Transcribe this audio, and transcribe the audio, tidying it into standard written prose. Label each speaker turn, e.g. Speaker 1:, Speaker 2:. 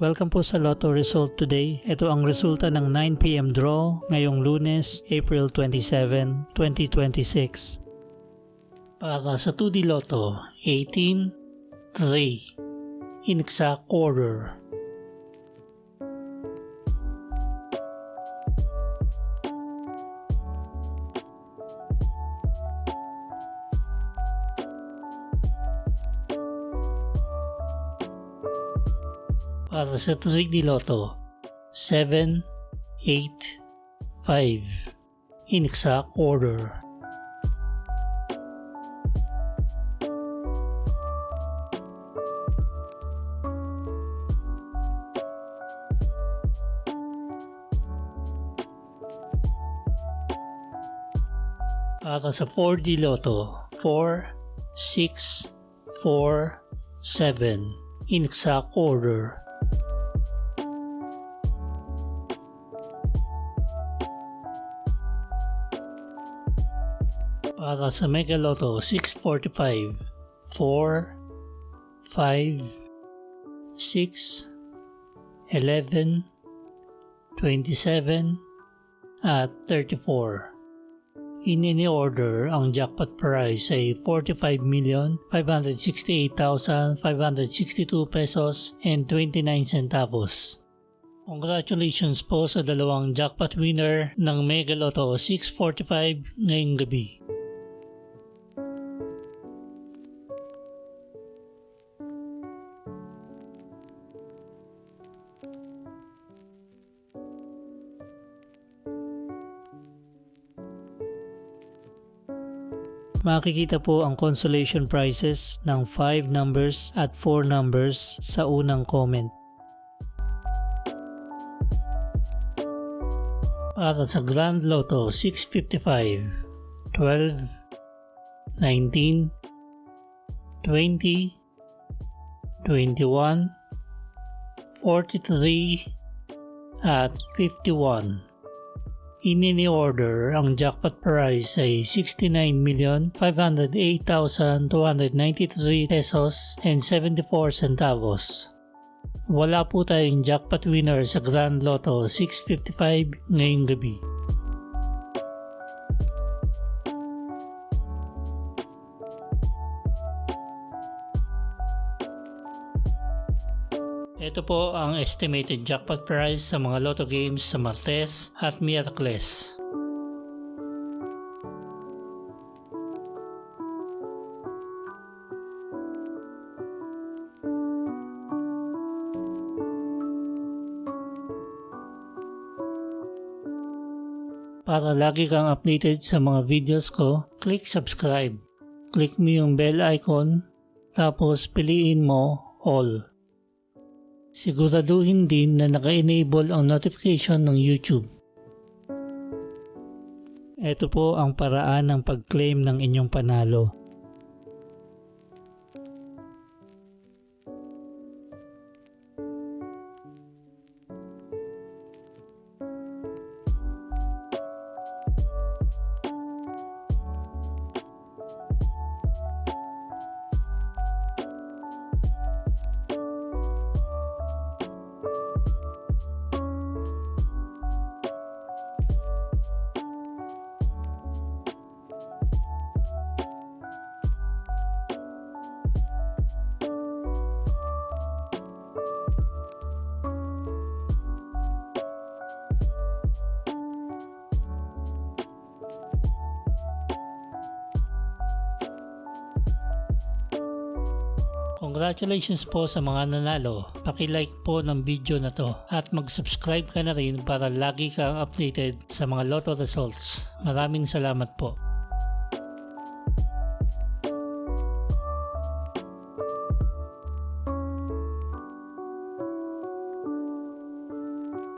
Speaker 1: Welcome po sa Lotto Result Today. Ito ang resulta ng 9 PM draw ngayong Lunes, April 27, 2026. Para sa 2D Lotto, 18, 3, in exact order. Para sa 3D Lotto, 7, 8, 5, in exact order. Para sa 4D Lotto, 4, 6, 4, 7, in exact order. Para sa Mega Lotto 645, 4, 5, 6, 11, 27, at 34. In any order, ang jackpot prize ay 45,568,562 pesos and 29 centavos. Congratulations po sa dalawang jackpot winner ng Mega Lotto 645 ngayong gabi. Makikita po ang consolation prizes ng 5 numbers at 4 numbers sa unang comment. Para sa Grand Lotto 655, 12, 19, 20, 21, 43, at 51. In any order, ang jackpot prize ay 69,508,293 pesos and 74 centavos. Wala po tayong jackpot winner sa Grand Lotto 655 ngayong gabi. Ito po ang estimated jackpot prize sa mga lotto games sa Martes at Miyerkules. Para lagi kang updated sa mga videos ko, click subscribe. Click mo yung bell icon, tapos piliin mo all. Siguraduhin din na naka-enable ang notification ng YouTube. Ito po ang paraan ng pag-claim ng inyong panalo. Congratulations po sa mga nanalo. Paki-like po ng video na to at mag-subscribe ka na rin para lagi kang updated sa mga lotto results. Maraming salamat po.